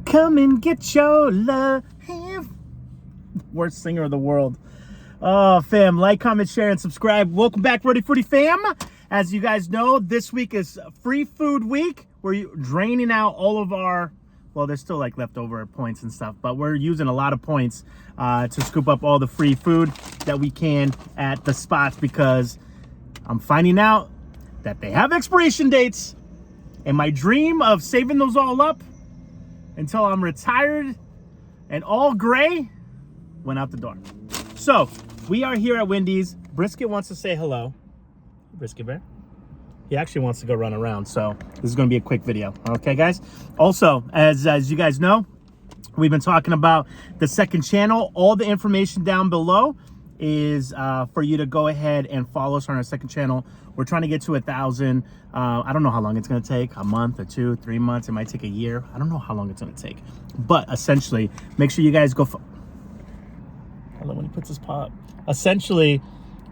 come and get your love. Worst singer of the world. Oh, fam, like, comment, share, and subscribe. Welcome back, Ready Fruity fam. As you guys know, this week is free food week. We're draining out all of our, well, there's still like leftover points and stuff, but we're using a lot of points to scoop up all the free food that we can at the spots, because I'm finding out that they have expiration dates, and my dream of saving those all up until I'm retired and all gray went out the door. So we are here at Wendy's. Brisket wants to say hello. Brisket Bear. He actually wants to go run around, so this is going to be a quick video. Okay, guys? Also, as you guys know, we've been talking about the second channel. All the information down below is for you to go ahead and follow us on our second channel. We're trying to get to 1,000. I don't know how long it's going to take, a month or 2, 3 months. It might take a year. I don't know how long it's going to take. But essentially, make sure you guys go. I love when he puts his paw up. Essentially,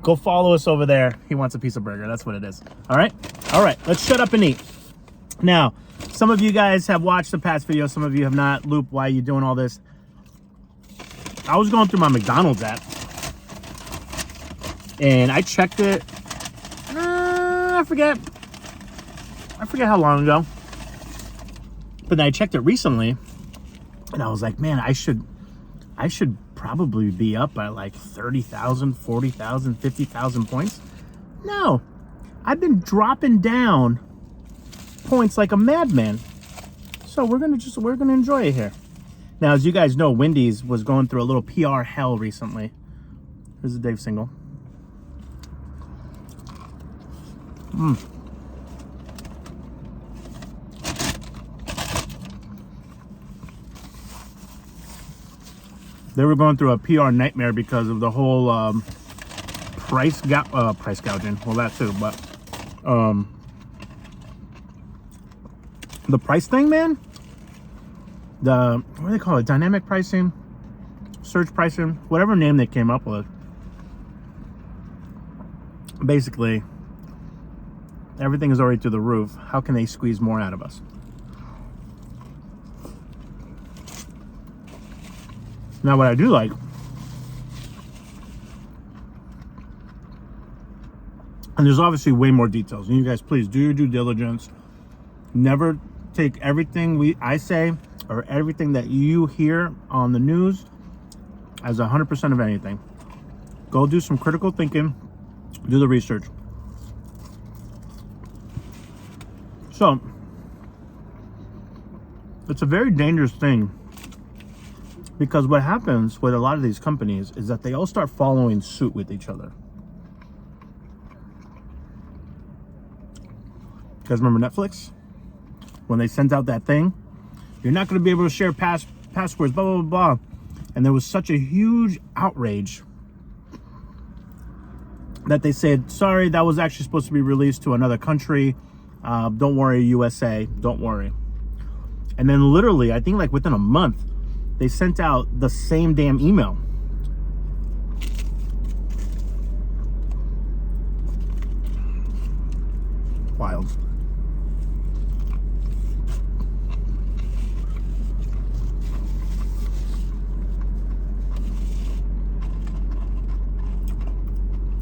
go follow us over there. He wants a piece of burger. That's what it is. All right? All right. Let's shut up and eat. Now, some of you guys have watched the past video. Some of you have not. Loop, why are you doing all this? I was going through my McDonald's app, and I checked it. I forget how long ago. But then I checked it recently, and I was like, man, I should probably be up by like 30,000, 40,000, 50,000 points. No, I've been dropping down points like a madman. So we're gonna enjoy it here. Now, as you guys know, Wendy's was going through a little PR hell recently. This is Dave Single. They were going through a PR nightmare because of the whole price gouging. Well, that too, but the price thing, man. What do they call it? Dynamic pricing, surge pricing, whatever name they came up with. Basically, everything is already through the roof. How can they squeeze more out of us? Now, what I do like, and there's obviously way more details, and you guys, please do your due diligence. Never take everything I say or everything that you hear on the news as 100% of anything. Go do some critical thinking, do the research. So, it's a very dangerous thing, because what happens with a lot of these companies is that they all start following suit with each other. You guys remember Netflix? When they sent out that thing, you're not going to be able to share passwords, blah, blah, blah, blah. And there was such a huge outrage that they said, sorry, that was actually supposed to be released to another country. Don't worry, USA, don't worry. And then literally, I think like within a month, they sent out the same damn email. Wild.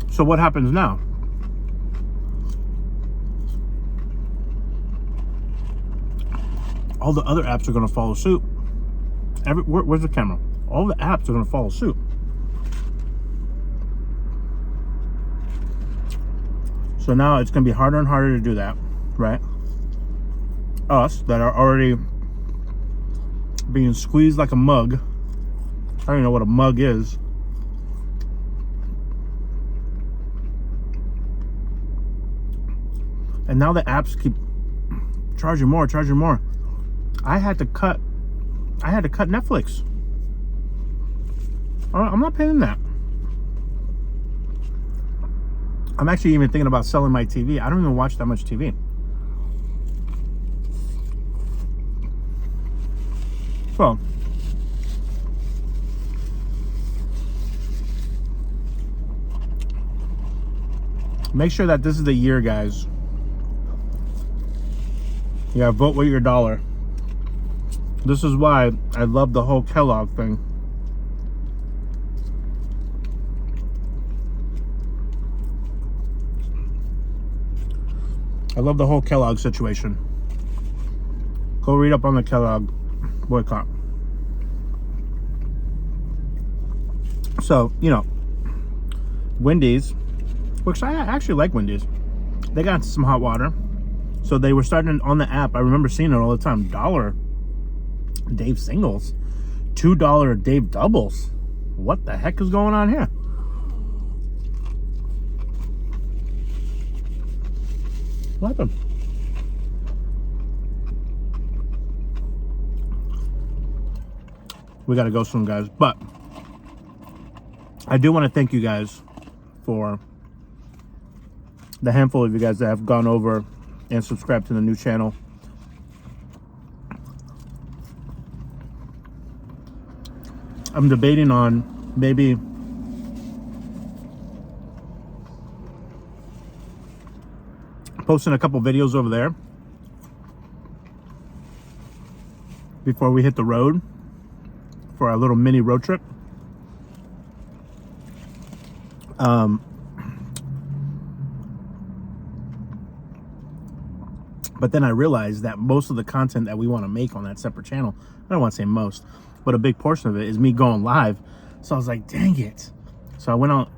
So what happens now? All the other apps are going to follow suit. Where's the camera? All the apps are going to follow suit. So now it's going to be harder and harder to do that, right? Us that are already being squeezed like a mug. I don't even know what a mug is. And now the apps keep charging more, charging more. I had to cut Netflix. I'm not paying that. I'm actually even thinking about selling my TV. I don't even watch that much TV. So, make sure that this is the year, guys. You gotta vote with your dollar. This is why I love the whole Kellogg thing. I love the whole Kellogg situation. Go read up on the Kellogg boycott. So, you know, Wendy's, which I actually like Wendy's, they got some hot water. So they were starting on the app. I remember seeing it all the time. $1 Dave singles, $2 Dave doubles. What the heck is going on here? What happened? We gotta go soon, guys. But I do want to thank you guys for the handful of you guys that have gone over and subscribed to the new channel. I'm debating on maybe posting a couple videos over there before we hit the road for our little mini road trip. But then I realized that most of the content that we want to make on that separate channel, I don't want to say most, but a big portion of it is me going live. So I was like, dang it. So I went on.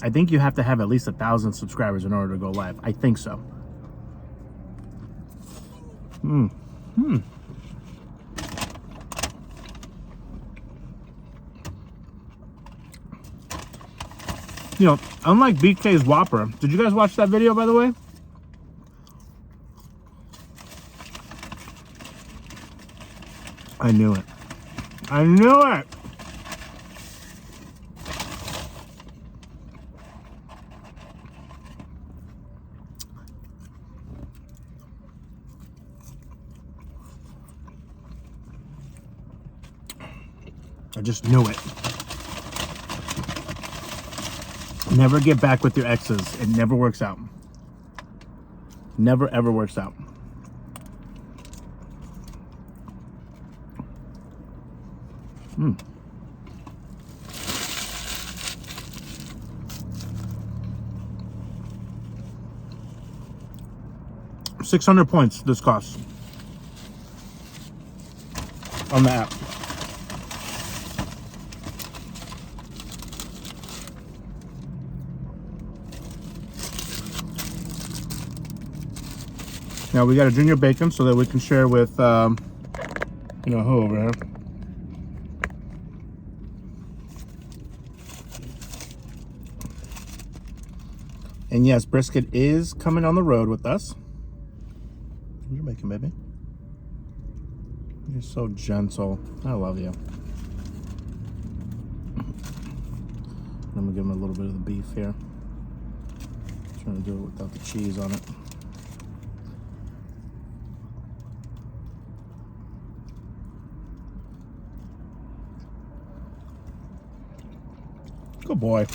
I think you have to have at least 1,000 subscribers in order to go live. I think so. You know, unlike BK's Whopper, did you guys watch that video, by the way? I knew it. I knew it. I just knew it. Never get back with your exes. It never works out. Never ever works out. Mm. $600 points this costs on the app. Now we got a junior bacon so that we can share with, you know, who over here. And yes, brisket is coming on the road with us. You're making, baby. You're so gentle. I love you. I'm gonna give him a little bit of the beef here. Trying to do it without the cheese on it. Good boy.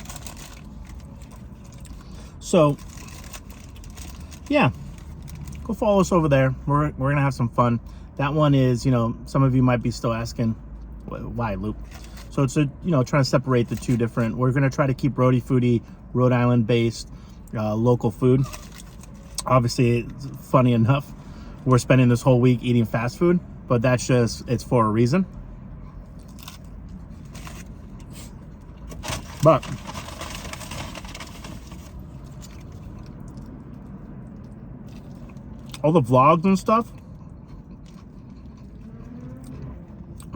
So, yeah, go follow us over there. We're gonna have some fun. That one is, you know, some of you might be still asking, why, Luke? So it's a, you know, trying to separate the two different. We're gonna try to keep Rhodey Foodie, Rhode Island based, local food. Obviously, it's funny enough, we're spending this whole week eating fast food, but that's just, it's for a reason. But all the vlogs and stuff,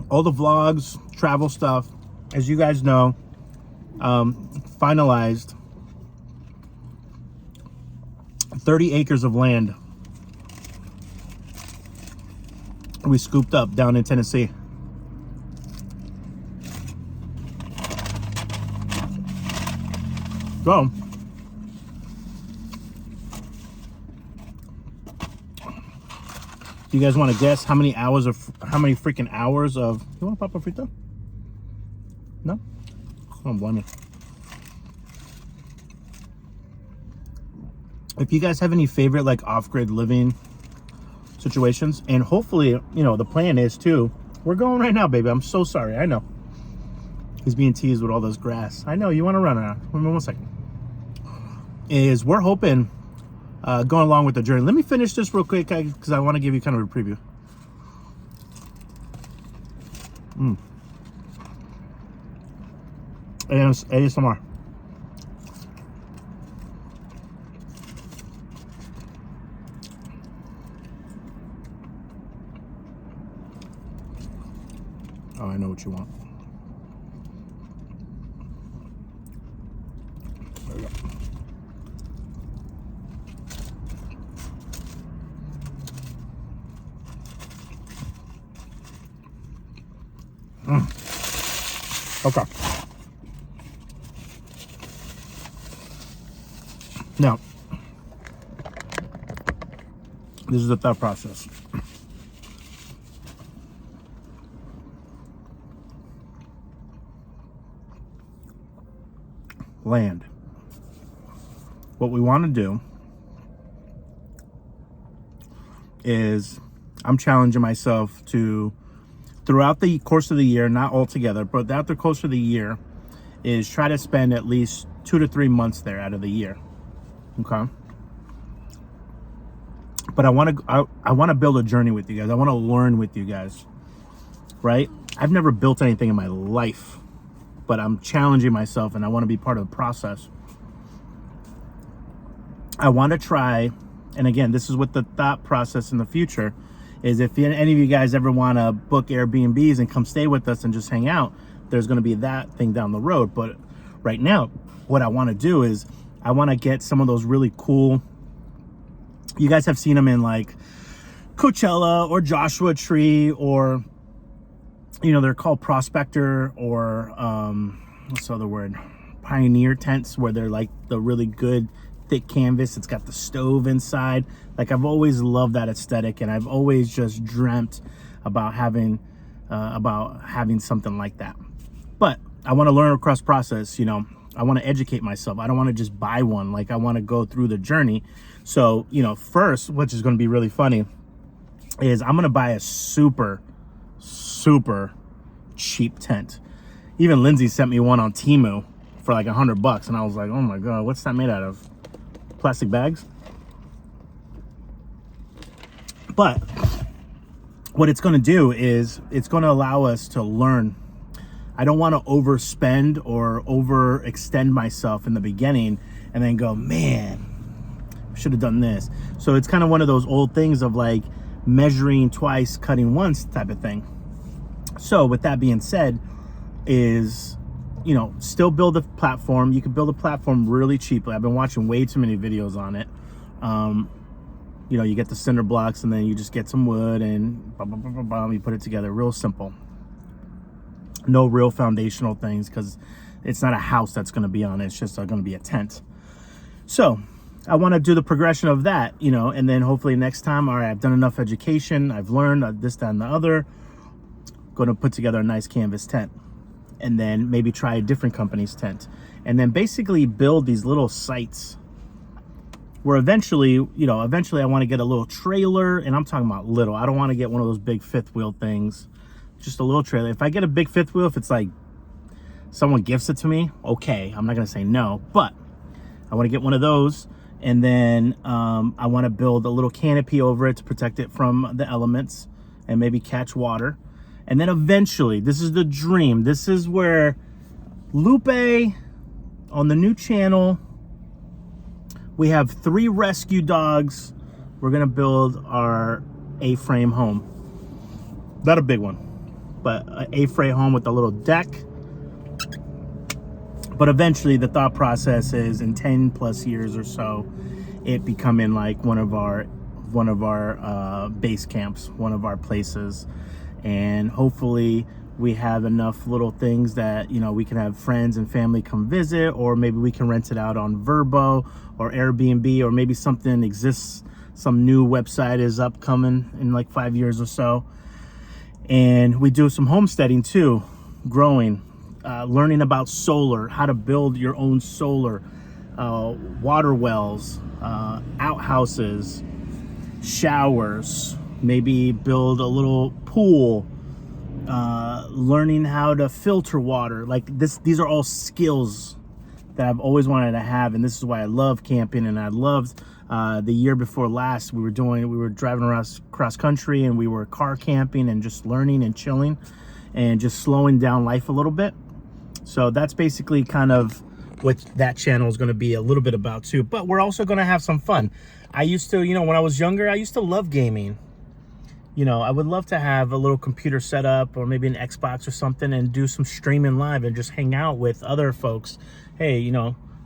all the vlogs, travel stuff, as you guys know, finalized 30 acres of land we scooped up down in Tennessee. So, do you guys want to guess how many freaking hours of, you want a papa frito? No? I don't blame you. If you guys have any favorite like off-grid living situations, and hopefully, you know, the plan is too, We're going right now, baby. I'm so sorry. I know. He's being teased with all this grass. I know. You want to run around. Wait one second. We're hoping, going along with the journey. Let me finish this real quick because I want to give you kind of a preview. ASMR. Oh, I know what you want. There we go. Okay. Now, this is the thought process. Land. What we want to do is I'm challenging myself to, throughout the course of the year, not all together, but throughout the course of the year, is try to spend at least 2 to 3 months there out of the year. Okay. But I want to build a journey with you guys. I want to learn with you guys, right? I've never built anything in my life, but I'm challenging myself and I want to be part of the process. I want to try, and again, this is what the thought process in the future is. If any of you guys ever want to book Airbnbs and come stay with us and just hang out, there's going to be that thing down the road. But right now, what I want to do is I want to get some of those really cool, you guys have seen them in like Coachella or Joshua Tree, or, you know, they're called Prospector, or what's the other word? Pioneer tents, where they're like the really good thick canvas. It's got the stove inside. Like, I've always loved that aesthetic, and I've always just dreamt about having something like that. But I want to learn across process, you know. I want to educate myself. I don't want to just buy one. Like, I want to go through the journey. So, you know, first, which is going to be really funny, is I'm going to buy a super cheap tent. Even Lindsay sent me one on Temu for like $100, and I was like, oh my God, what's that made out of? Plastic bags? But what it's going to do is it's going to allow us to learn. I don't want to overspend or overextend myself in the beginning and then go, man, I should have done this. So it's kind of one of those old things of like measuring twice, cutting once type of thing. So with that being said, is, you know, still build a platform. You can build a platform really cheaply. I've been watching way too many videos on it. You know, you get the cinder blocks and then you just get some wood and you put it together. Real simple. No real foundational things, because it's not a house that's going to be on it. It's just going to be a tent. So I want to do the progression of that, you know, and then hopefully next time, all right, I've done enough education. I've learned this, that, and the other. Going to put together a nice canvas tent, and then maybe try a different company's tent, and then basically build these little sites where eventually, you know, I want to get a little trailer, and I'm talking about little. I don't want to get one of those big fifth wheel things. Just a little trailer. If I get a big fifth wheel, if it's like someone gifts it to me, okay, I'm not gonna say no, but I want to get one of those, and then I want to build a little canopy over it to protect it from the elements and maybe catch water. And then eventually, this is the dream. This is where Lupe, on the new channel, we have 3 rescue dogs. We're gonna build our A-frame home. Not a big one, but an A-frame home with a little deck. But eventually the thought process is in 10 plus years or so, it becoming like one of our base camps, one of our places. And hopefully we have enough little things that, you know, we can have friends and family come visit, or maybe we can rent it out on Vrbo or Airbnb, or maybe something exists, some new website is upcoming in like 5 years or so. And we do some homesteading too, growing, learning about solar, how to build your own solar, water wells, outhouses, showers, maybe build a little pool, learning how to filter water. Like these are all skills that I've always wanted to have, and this is why I love camping. And I loved the year before last, we were driving around cross country, and we were car camping and just learning and chilling and just slowing down life a little bit. So that's basically kind of what that channel is going to be a little bit about too. But we're also going to have some fun. I used to, when I was younger, I used to love gaming. I would love to have a little computer set up, or maybe an Xbox or something, and do some streaming live and just hang out with other folks. Hey,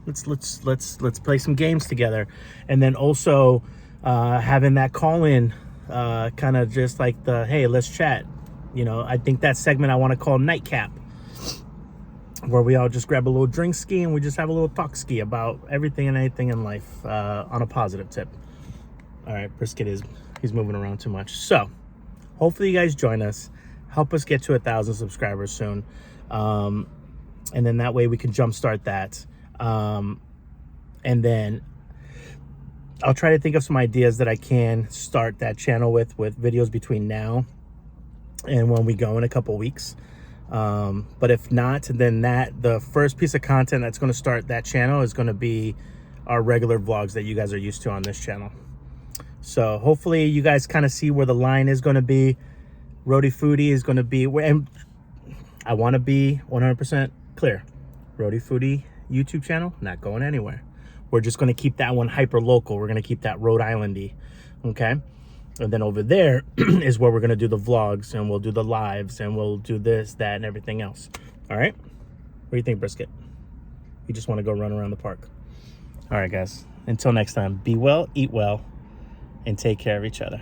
let's play some games together. And then also having that call in, kind of just like the, hey, let's chat. I think that segment I want to call Nightcap, where we all just grab a little drink ski and we just have a little talk ski about everything and anything in life, on a positive tip. All right, Brisket he's moving around too much. So hopefully you guys join us, help us get to 1,000 subscribers soon. And then that way we can jumpstart that. And then I'll try to think of some ideas that I can start that channel with videos between now and when we go in a couple weeks. But if not, then the first piece of content that's going to start that channel is going to be our regular vlogs that you guys are used to on this channel. So hopefully you guys kind of see where the line is going to be. RHODE Foodie is going to be where, and I want to be 100% clear. RHODE Foodie YouTube channel, not going anywhere. We're just going to keep that one hyper local. We're going to keep that Rhode Island-y, okay? And then over there is where we're going to do the vlogs, and we'll do the lives, and we'll do this, that, and everything else. All right? What do you think, Brisket? You just want to go run around the park. All right, guys. Until next time, be well, eat well, and take care of each other.